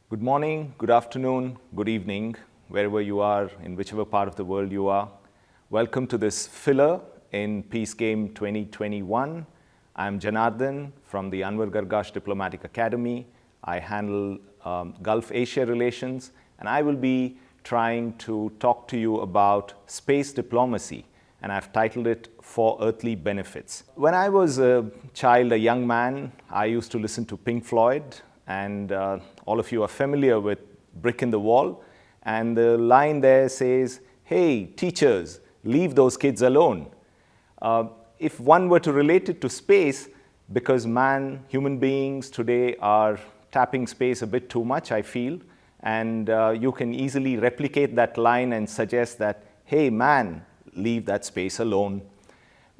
Good morning, good afternoon, good evening, wherever you are, in whichever part of the world you are. Welcome to this filler in Peace Game 2021. I'm Janardhan from the Anwar Gargash Diplomatic Academy. I handle Gulf Asia relations, and I will be trying to talk to you about space diplomacy, and I've titled it For Earthly Benefits. When I was a child, a young man, I used to listen to Pink Floyd, and all of you are familiar with Brick in the Wall, and the line there says, "Hey, teachers, leave those kids alone." If one were to relate it to space, because human beings today are tapping space a bit too much, I feel, and you can easily replicate that line and suggest that, "Hey, man, leave that space alone."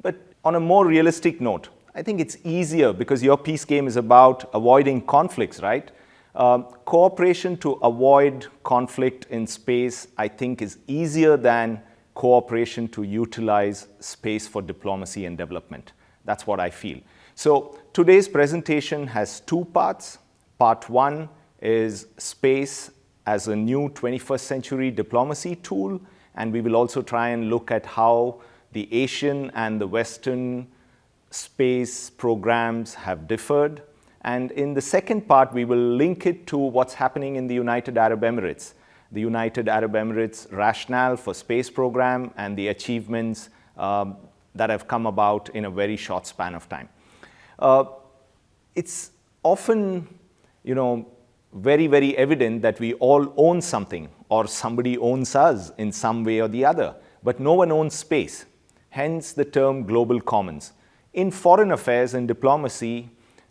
But on a more realistic note, I think it's easier because your peace game is about avoiding conflicts, right? Cooperation to avoid conflict in space, I think, is easier than cooperation to utilize space for diplomacy and development. That's what I feel. So today's presentation has two parts. Part one is space as a new 21st century diplomacy tool, and we will also try and look at how the Asian and the Western space programs have differed. And in the second part, we will link it to what's happening in the United Arab Emirates. The United Arab Emirates rationale for space program and the achievements that have come about in a very short span of time. It's often, very, very evident that we all own something or somebody owns us in some way or the other, but no one owns space, hence the term global commons. In foreign affairs and diplomacy,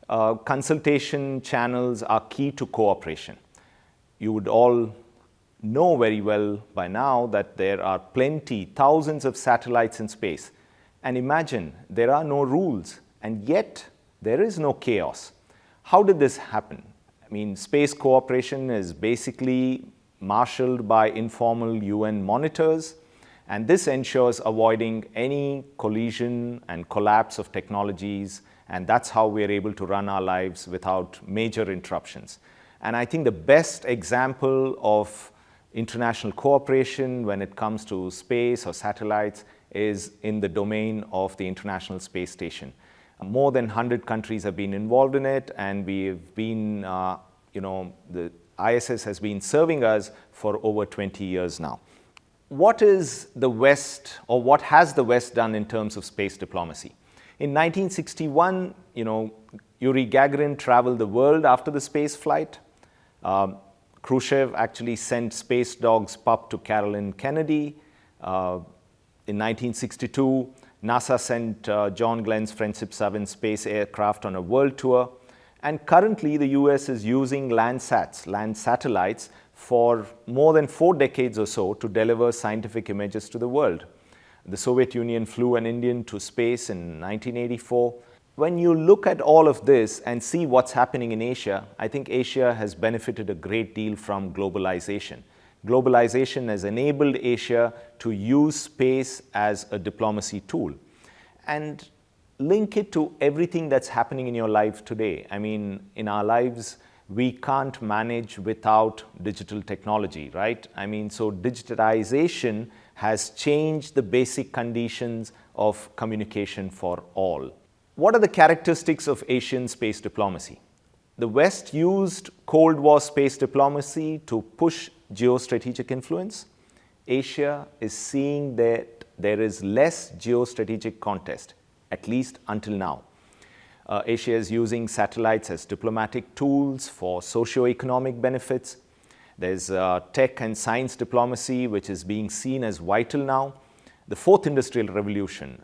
consultation channels are key to cooperation. You would all know very well by now that there are thousands of satellites in space. And imagine, there are no rules, and yet there is no chaos. How did this happen? I mean, space cooperation is basically marshaled by informal UN monitors, and this ensures avoiding any collision and collapse of technologies, and that's how we're able to run our lives without major interruptions. And I think the best example of international cooperation when it comes to space or satellites is in the domain of the International Space Station. More than 100 countries have been involved in it, and we've been, the ISS has been serving us for over 20 years now. What is the West, or what has the West done in terms of space diplomacy? In 1961, Yuri Gagarin traveled the world after the space flight. Khrushchev actually sent space dog's pup to Caroline Kennedy. In 1962, NASA sent John Glenn's Friendship 7 space aircraft on a world tour. And currently, the US is using land satellites, for more than 4 decades or so to deliver scientific images to the world. The Soviet Union flew an Indian to space in 1984. When you look at all of this and see what's happening in Asia, I think Asia has benefited a great deal from globalization. Globalization has enabled Asia to use space as a diplomacy tool. And link it to everything that's happening in your life today. I mean, in our lives, we can't manage without digital technology, right? I mean, so digitization has changed the basic conditions of communication for all. What are the characteristics of Asian space diplomacy? The West used Cold War space diplomacy to push geostrategic influence. Asia is seeing that there is less geostrategic contest, at least until now. Asia is using satellites as diplomatic tools for socio-economic benefits. There's tech and science diplomacy, which is being seen as vital now. The fourth industrial revolution,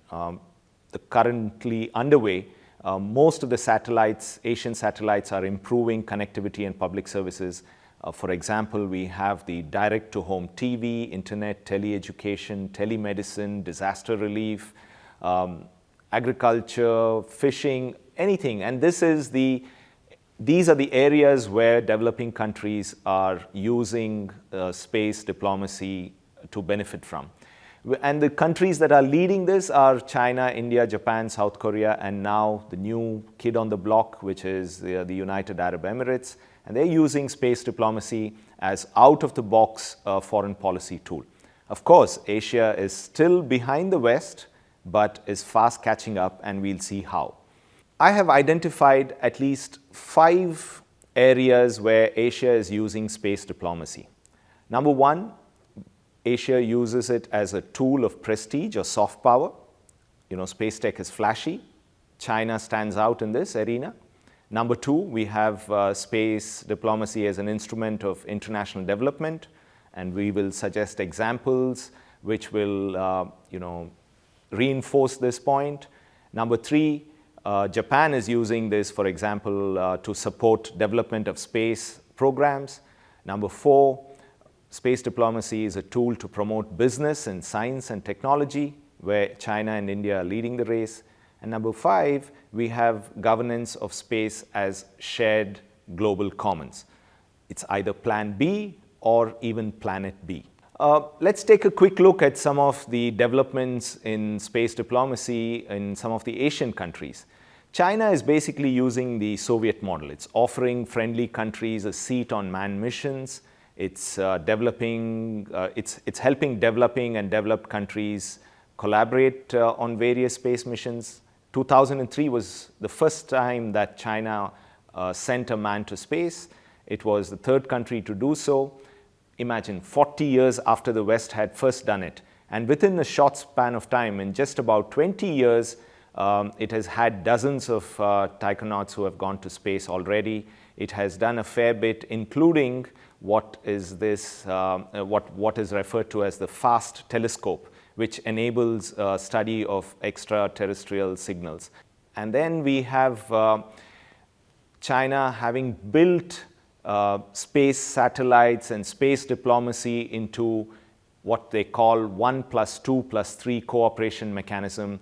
currently underway, most of the Asian satellites are improving connectivity and public services. For example, we have the direct-to-home TV, internet, teleeducation, telemedicine, disaster relief, agriculture, fishing, anything. And these are the areas where developing countries are using space diplomacy to benefit from. And the countries that are leading this are China, India, Japan, South Korea, and now the new kid on the block, which is the United Arab Emirates. and they're using space diplomacy as out-of-the-box foreign policy tool. Of course, Asia is still behind the West, but is fast catching up, and we'll see how. I have identified at least 5 areas where Asia is using space diplomacy. Number 1, Asia uses it as a tool of prestige or soft power. Space tech is flashy. China stands out in this arena. Number 2, we have space diplomacy as an instrument of international development, and we will suggest examples which will, reinforce this point. Number 3, Japan is using this, for example, to support development of space programs. Number 4, space diplomacy is a tool to promote business in science and technology, where China and India are leading the race. And number 5, we have governance of space as shared global commons. It's either Plan B or even Planet B. Let's take a quick look at some of the developments in space diplomacy in some of the Asian countries. China is basically using the Soviet model. It's offering friendly countries a seat on manned missions. It's helping developing and developed countries collaborate on various space missions. 2003 was the first time that China sent a man to space. It was the 3rd country to do so. Imagine 40 years after the West had first done it. And within a short span of time, in just about 20 years, it has had dozens of taikonauts who have gone to space already. It has done a fair bit, including what is referred to as the FAST telescope, which enables study of extraterrestrial signals. And then we have China having built space satellites and space diplomacy into what they call 1+2+3 cooperation mechanism,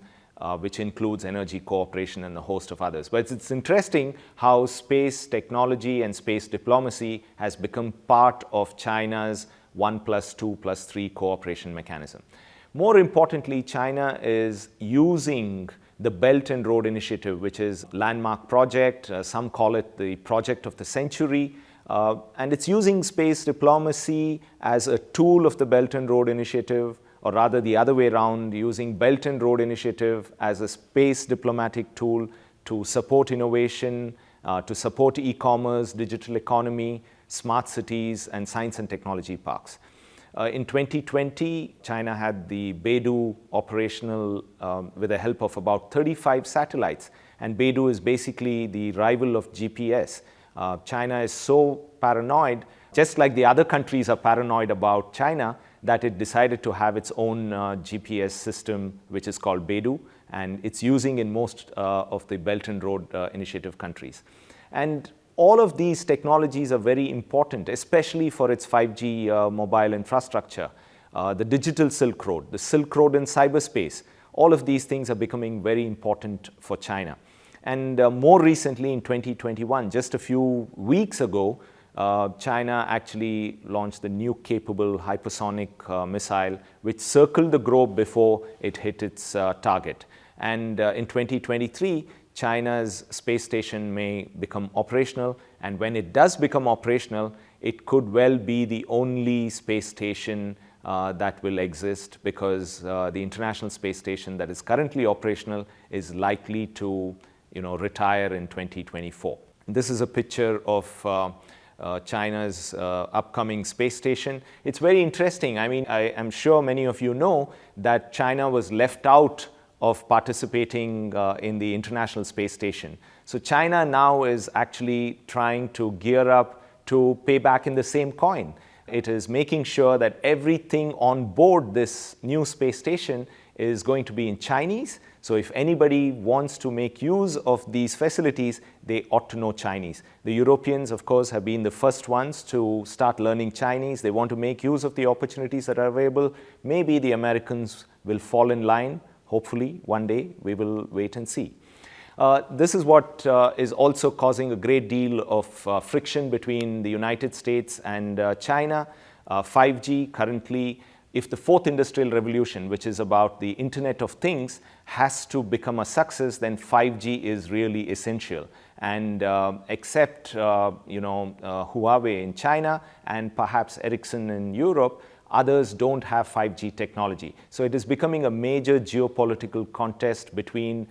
which includes energy cooperation and a host of others. But it's interesting how space technology and space diplomacy has become part of China's 1+2+3 cooperation mechanism. More importantly, China is using the Belt and Road Initiative, which is a landmark project. Some call it the project of the century. And it's using space diplomacy as a tool of the Belt and Road Initiative, or rather the other way around, using Belt and Road Initiative as a space diplomatic tool to support innovation, to support e-commerce, digital economy, smart cities, and science and technology parks. In 2020, China had the Beidou operational with the help of about 35 satellites. And Beidou is basically the rival of GPS. China is so paranoid, just like the other countries are paranoid about China, that it decided to have its own GPS system, which is called Beidou, and it's using in most of the Belt and Road Initiative countries. And all of these technologies are very important, especially for its 5G mobile infrastructure, the digital Silk Road, the Silk Road in cyberspace. All of these things are becoming very important for China. And more recently, in 2021, just a few weeks ago, China actually launched the nuke-capable hypersonic missile, which circled the globe before it hit its target. And in 2023, China's space station may become operational, and when it does become operational, it could well be the only space station that will exist, because the International Space Station that is currently operational is likely to retire in 2024. This is a picture of China's upcoming space station. It's very interesting. I mean, I am sure many of you know that China was left out of participating in the International Space Station. So China now is actually trying to gear up to pay back in the same coin. It is making sure that everything on board this new space station is going to be in Chinese. So if anybody wants to make use of these facilities, they ought to know Chinese. The Europeans, of course, have been the first ones to start learning Chinese. They want to make use of the opportunities that are available. Maybe the Americans will fall in line. Hopefully, one day, we will wait and see. This is what is also causing a great deal of friction between the United States and China. 5G, currently, if the fourth industrial revolution, which is about the Internet of Things, has to become a success, then 5G is really essential. And except Huawei in China and perhaps Ericsson in Europe, others don't have 5G technology. So it is becoming a major geopolitical contest between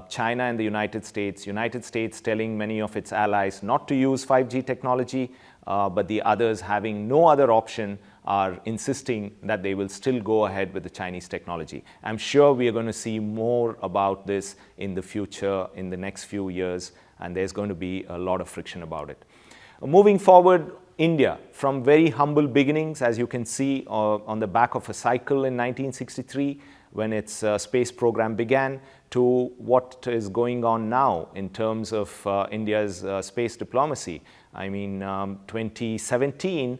China and the United States telling many of its allies not to use 5G technology, but the others, having no other option, are insisting that they will still go ahead with the Chinese technology. I'm sure we are going to see more about this in the future, in the next few years, and there's going to be a lot of friction about it. Moving forward, India, from very humble beginnings, as you can see on the back of a cycle in 1963, when its space program began, to what is going on now in terms of India's space diplomacy. I mean, 2017,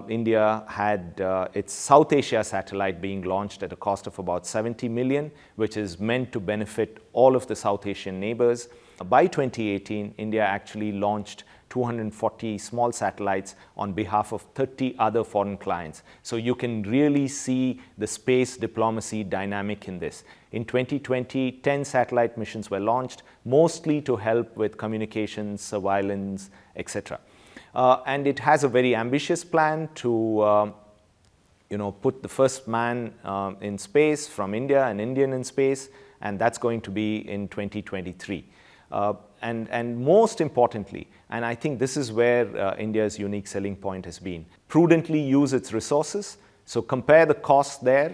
India had its South Asia satellite being launched at a cost of about 70 million, which is meant to benefit all of the South Asian neighbors. By 2018, India actually launched 240 small satellites on behalf of 30 other foreign clients. So you can really see the space diplomacy dynamic in this. In 2020, 10 satellite missions were launched, mostly to help with communications, surveillance, etc. And it has a very ambitious plan to put the first man in space from India, an Indian in space, and that's going to be in 2023. And most importantly, and I think this is where India's unique selling point has been, prudently use its resources. So compare the cost there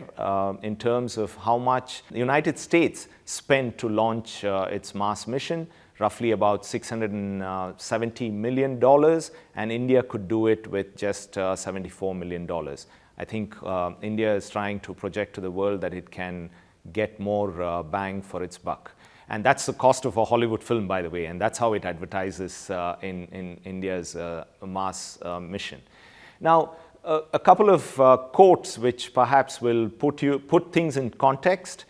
in terms of how much the United States spent to launch its Mars mission, roughly about $670 million, and India could do it with just $74 million. I think India is trying to project to the world that it can get more bang for its buck. And that's the cost of a Hollywood film, by the way, and that's how it advertises in India's Mars mission. Now, a couple of quotes which perhaps will put things in context.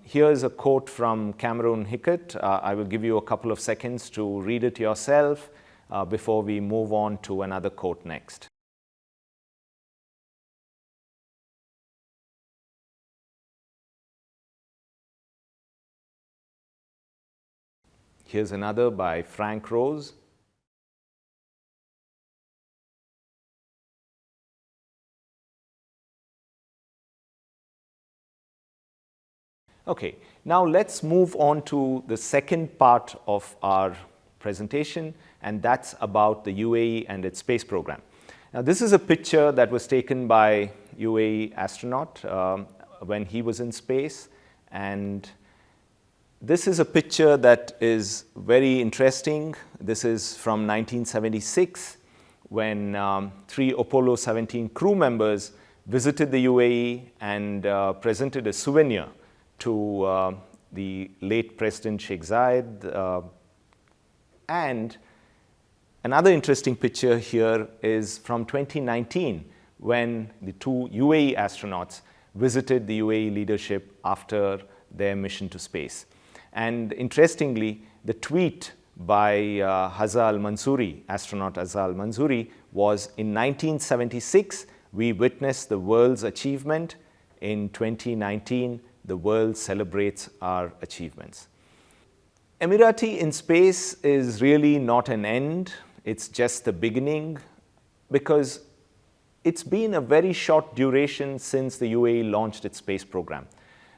Here's a quote from Cameron Hickett. I will give you a couple of seconds to read it yourself before we move on to another quote next. Here's another by Frank Rose. Okay, now let's move on to the second part of our presentation, and that's about the UAE and its space program. Now, this is a picture that was taken by UAE astronaut when he was in space, and this is a picture that is very interesting. This is from 1976, when 3 Apollo 17 crew members visited the UAE and presented a souvenir to the late President Sheikh Zayed. And another interesting picture here is from 2019, when the 2 UAE astronauts visited the UAE leadership after their mission to space. And interestingly, the tweet by Hazza al-Mansouri, astronaut Hazza al-Mansouri, was in 1976, we witnessed the world's achievement. In 2019, the world celebrates our achievements. Emirati in space is really not an end. It's just the beginning, because it's been a very short duration since the UAE launched its space program.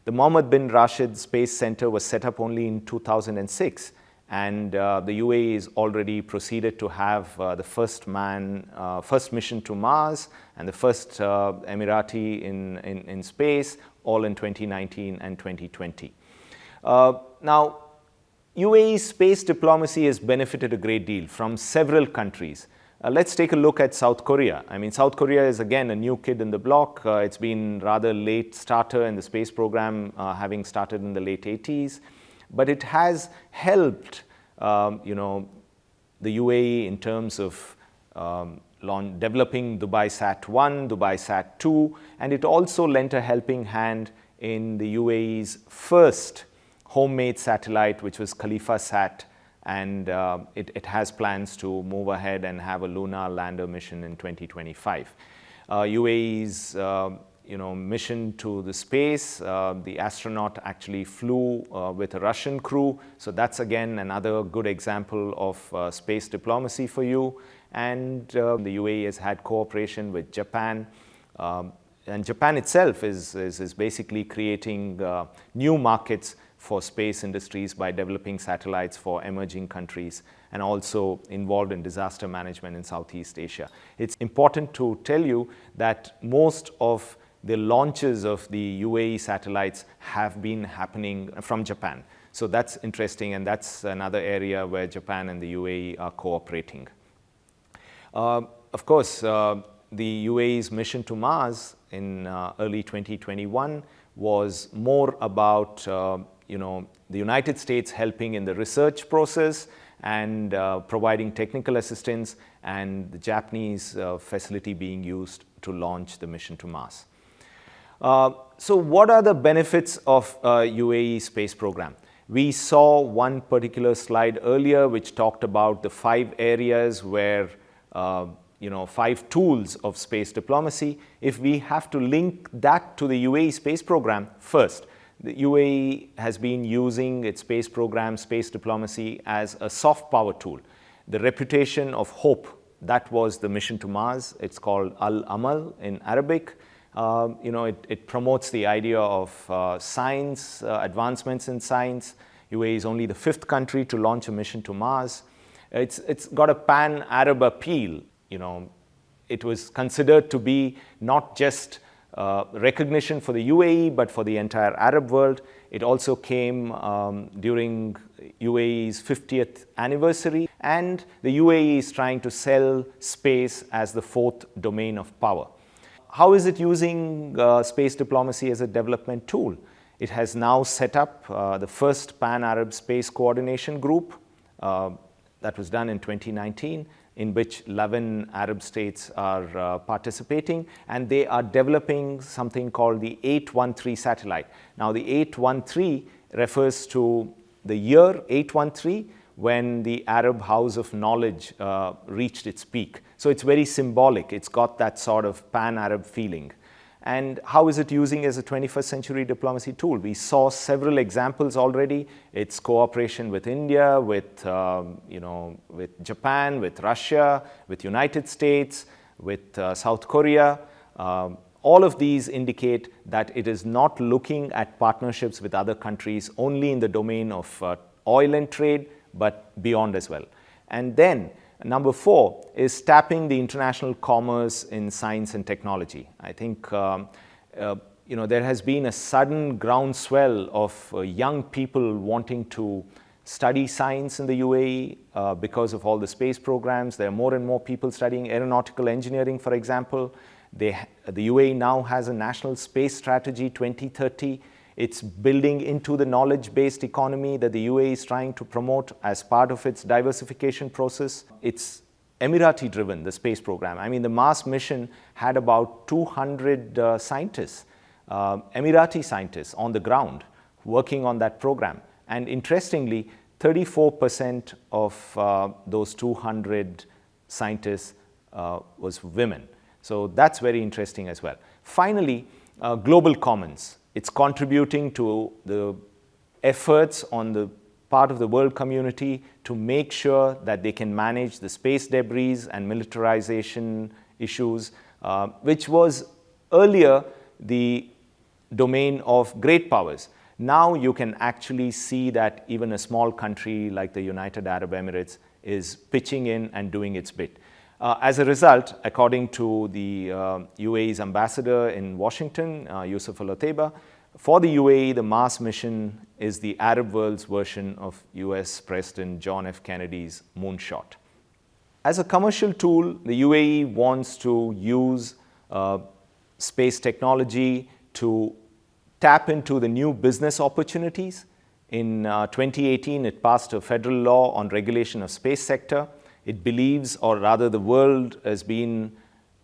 The Mohammed bin Rashid Space Center was set up only in 2006, and the UAE is already proceeded to have the first mission to Mars and the first Emirati in space, all in 2019 and 2020. Now, UAE's space diplomacy has benefited a great deal from several countries. Let's take a look at South Korea. I mean, South Korea is again a new kid in the block. It's been rather late starter in the space program, having started in the late 80s. But it has helped, the UAE in terms of developing Dubai Sat 1, Dubai Sat 2, and it also lent a helping hand in the UAE's first homemade satellite, which was Khalifa Sat, and it has plans to move ahead and have a lunar lander mission in 2025. UAE's mission to the space. The astronaut actually flew with a Russian crew. So that's again another good example of space diplomacy for you. And the UAE has had cooperation with Japan. And Japan itself is basically creating new markets for space industries by developing satellites for emerging countries and also involved in disaster management in Southeast Asia. It's important to tell you that most of the launches of the UAE satellites have been happening from Japan. So that's interesting, and that's another area where Japan and the UAE are cooperating. Of course, the UAE's mission to Mars in early 2021 was more about the United States helping in the research process and providing technical assistance, and the Japanese facility being used to launch the mission to Mars. So what are the benefits of UAE space program? We saw one particular slide earlier which talked about the 5 areas where 5 tools of space diplomacy. If we have to link that to the UAE space program, first, the UAE has been using its space program, space diplomacy, as a soft power tool. The reputation of hope, that was the mission to Mars. It's called Al-Amal in Arabic. It promotes the idea of science, advancements in science. UAE is only the 5th country to launch a mission to Mars. It's got a pan-Arab appeal. It was considered to be not just recognition for the UAE, but for the entire Arab world. It also came during UAE's 50th anniversary, and the UAE is trying to sell space as the 4th domain of power. How is it using space diplomacy as a development tool? It has now set up the first Pan-Arab Space Coordination Group. That was done in 2019, in which 11 Arab states are participating, and they are developing something called the 813 satellite. Now, the 813 refers to the year 813, when the Arab House of Knowledge reached its peak. So it's very symbolic. It's got that sort of pan-Arab feeling. And how is it using as a 21st century diplomacy tool? We saw several examples already. It's cooperation with India, with Japan, with Russia, with United States, with South Korea. All of these indicate that it is not looking at partnerships with other countries only in the domain of oil and trade, but beyond as well. And then number 4 is tapping the international commerce in science and technology. I think there has been a sudden groundswell of young people wanting to study science in the UAE because of all the space programs. There are more and more people studying aeronautical engineering, for example. The UAE now has a national space strategy 2030. It's building into the knowledge-based economy that the UAE is trying to promote as part of its diversification process. It's Emirati-driven, the space program. I mean, the Mars mission had about 200 scientists, Emirati scientists on the ground working on that program. And interestingly, 34% of those 200 scientists was women. So that's very interesting as well. Finally, global commons. It's contributing to the efforts on the part of the world community to make sure that they can manage the space debris and militarization issues, which was earlier the domain of great powers. Now you can actually see that even a small country like the United Arab Emirates is pitching in and doing its bit. As a result, according to the UAE's ambassador in Washington, Yusuf Al-Otaiba, for the UAE, the Mars mission is the Arab world's version of US President John F. Kennedy's moonshot. As a commercial tool, the UAE wants to use space technology to tap into the new business opportunities. In 2018, it passed a federal law on regulation of space sector. It believes, or rather the world has been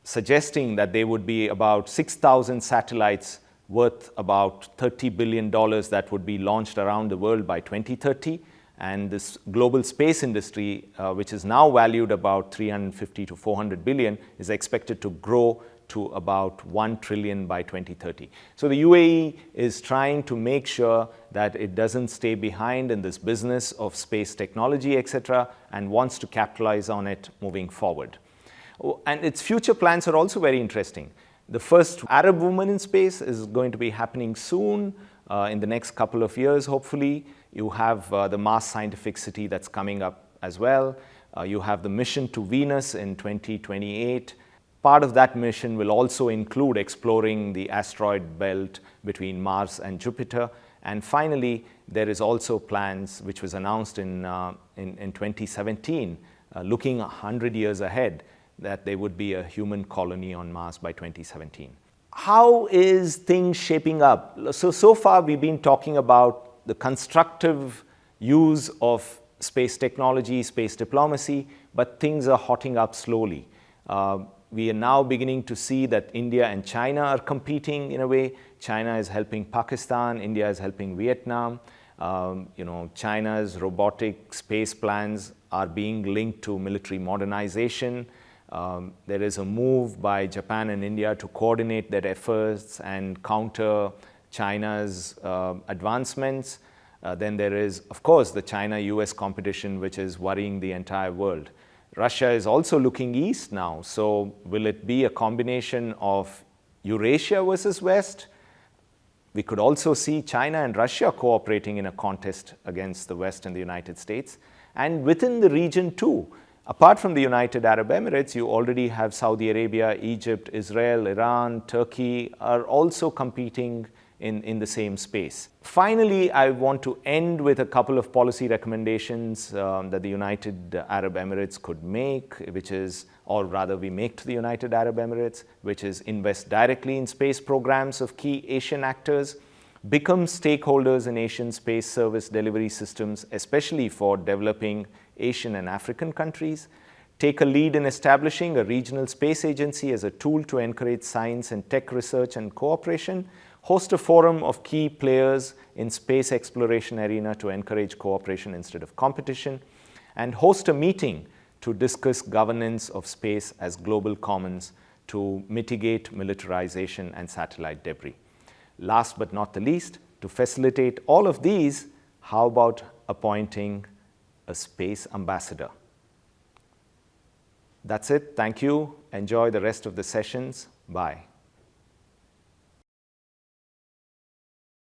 suggesting that there would be about 6,000 satellites worth about $30 billion that would be launched around the world by 2030. And this global space industry, which is now valued about 350 to 400 billion, is expected to grow to about 1 trillion by 2030. So the UAE is trying to make sure that it doesn't stay behind in this business of space technology, etc., and wants to capitalize on it moving forward. And its future plans are also very interesting. The first Arab woman in space is going to be happening soon, in the next couple of years, hopefully. You have the Mars Scientific City that's coming up as well. You have the mission to Venus in 2028. Part of that mission will also include exploring the asteroid belt between Mars and Jupiter. And finally, there is also plans, which was announced in 2017, looking 100 years ahead, that there would be a human colony on Mars by 2017. How is things shaping up? So far we've been talking about the constructive use of space technology, space diplomacy, but things are hotting up slowly. We are now beginning to see that India and China are competing in a way. China is helping Pakistan, India is helping Vietnam. China's robotic space plans are being linked to military modernization. There is a move by Japan and India to coordinate their efforts and counter China's advancements. Then there is, of course, the China-US competition, which is worrying the entire world. Russia is also looking east now. So will it be a combination of Eurasia versus West? We could also see China and Russia cooperating in a contest against the West and the United States. And within the region too, apart from the United Arab Emirates, you already have Saudi Arabia, Egypt, Israel, Iran, Turkey are also competing in the same space. Finally, I want to end with a couple of policy recommendations that the United Arab Emirates could make, which is, or rather we make to the United Arab Emirates, which is invest directly in space programs of key Asian actors, become stakeholders in Asian space service delivery systems, especially for developing Asian and African countries, take a lead in establishing a regional space agency as a tool to encourage science and tech research and cooperation, host a forum of key players in space exploration arena to encourage cooperation instead of competition, and host a meeting to discuss governance of space as global commons to mitigate militarization and satellite debris. Last but not the least, to facilitate all of these, how about appointing a space ambassador? That's it. Thank you. Enjoy the rest of the sessions. Bye.